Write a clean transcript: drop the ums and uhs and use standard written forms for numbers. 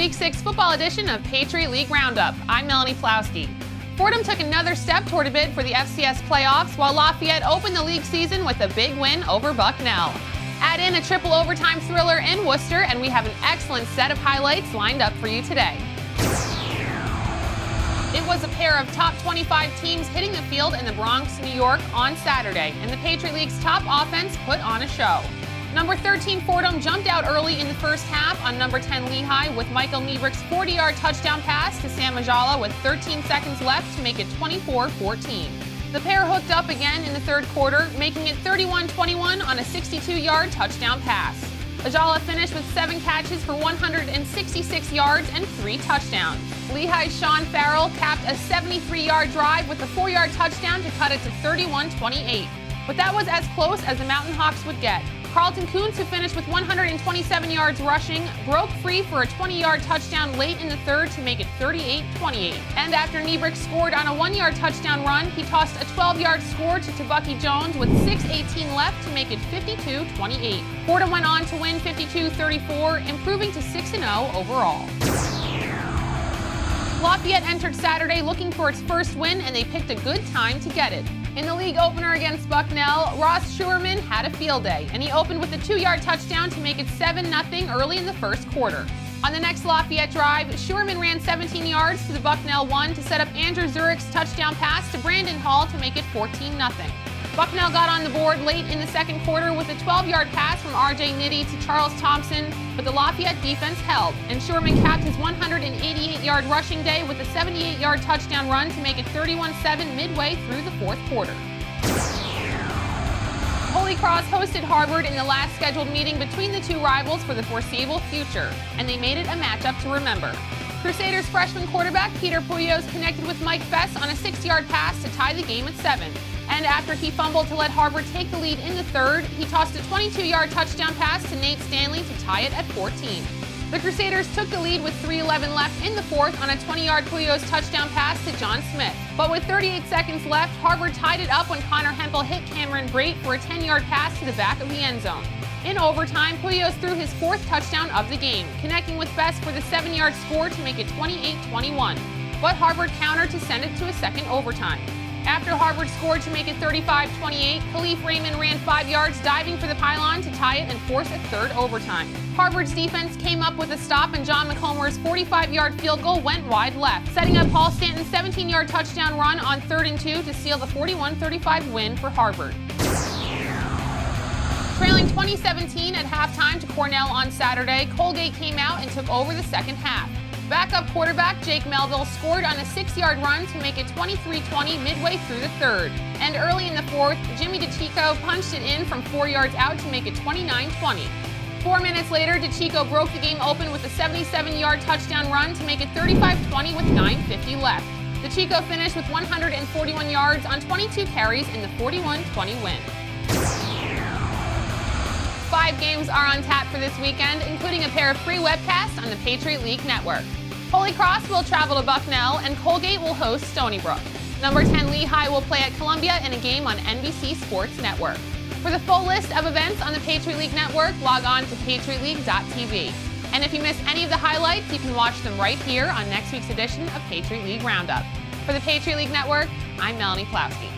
Week 6 football edition of Patriot League Roundup. I'm Melanie Plowski. Fordham took another step toward a bid for the FCS playoffs, while Lafayette opened the league season with a big win over Bucknell. Add in a triple overtime thriller in Worcester, and we have an excellent set of highlights lined up for you today. It was a pair of top 25 teams hitting the field in the Bronx, New York on Saturday, and the Patriot League's top offense put on a show. Number 13 Fordham jumped out early in the first half on number 10 Lehigh with Michael Niebrick's 40-yard touchdown pass to Sam Ajala with 13 seconds left to make it 24-14. The pair hooked up again in the third quarter, making it 31-21 on a 62-yard touchdown pass. Ajala finished with 7 catches for 166 yards and 3 touchdowns. Lehigh's Sean Farrell capped a 73-yard drive with a 4-yard touchdown to cut it to 31-28. But that was as close as the Mountain Hawks would get. Carlton Kuntz, who finished with 127 yards rushing, broke free for a 20-yard touchdown late in the third to make it 38-28. And after Niebrick scored on a 1-yard touchdown run, he tossed a 12-yard score to Tabucky Jones with 6:18 left to make it 52-28. Fordham went on to win 52-34, improving to 6-0 overall. Lafayette entered Saturday looking for its first win, and they picked a good time to get it. In the league opener against Bucknell, Ross Schuerman had a field day, and he opened with a 2-yard touchdown to make it 7-0 early in the first quarter. On the next Lafayette drive, Schuerman ran 17 yards to the Bucknell 1 to set up Andrew Zurich's touchdown pass to Brandon Hall to make it 14-0. Bucknell got on the board late in the second quarter with a 12-yard pass from R.J. Nitty to Charles Thompson, but the Lafayette defense held, and Schuerman capped his 188-yard rushing day with a 78-yard touchdown run to make it 31-7 midway through the fourth quarter. Holy Cross hosted Harvard in the last scheduled meeting between the two rivals for the foreseeable future, and they made it a matchup to remember. Crusaders freshman quarterback Peter Puyos connected with Mike Fess on a 6-yard pass to tie the game at 7. And after he fumbled to let Harvard take the lead in the third, he tossed a 22-yard touchdown pass to Nate Stanley to tie it at 14. The Crusaders took the lead with 3:11 left in the fourth on a 20-yard Puyos touchdown pass to John Smith. But with 38 seconds left, Harvard tied it up when Connor Hempel hit Cameron Brate for a 10-yard pass to the back of the end zone. In overtime, Puyos threw his 4th touchdown of the game, connecting with Best for the 7-yard score to make it 28-21. But Harvard countered to send it to a second overtime. After Harvard scored to make it 35-28, Khalif Raymond ran 5 yards diving for the pylon to tie it and force a third overtime. Harvard's defense came up with a stop, and John McComer's 45-yard field goal went wide left, setting up Paul Stanton's 17-yard touchdown run on 3rd and 2 to seal the 41-35 win for Harvard. Trailing 2017 at halftime to Cornell on Saturday, Colgate came out and took over the second half. Backup quarterback Jake Melville scored on a 6-yard run to make it 23-20 midway through the third. And early in the fourth, Jimmy DeChico punched it in from 4 yards out to make it 29-20. 4 minutes later, DeChico broke the game open with a 77-yard touchdown run to make it 35-20 with 9:50 left. DeChico finished with 141 yards on 22 carries in the 41-20 win. 5 games are on tap for this weekend, including a pair of free webcasts on the Patriot League Network. Holy Cross will travel to Bucknell, and Colgate will host Stony Brook. Number 10 Lehigh will play at Columbia in a game on NBC Sports Network. For the full list of events on the Patriot League Network, log on to patriotleague.tv. And if you miss any of the highlights, you can watch them right here on next week's edition of Patriot League Roundup. For the Patriot League Network, I'm Melanie Plowski.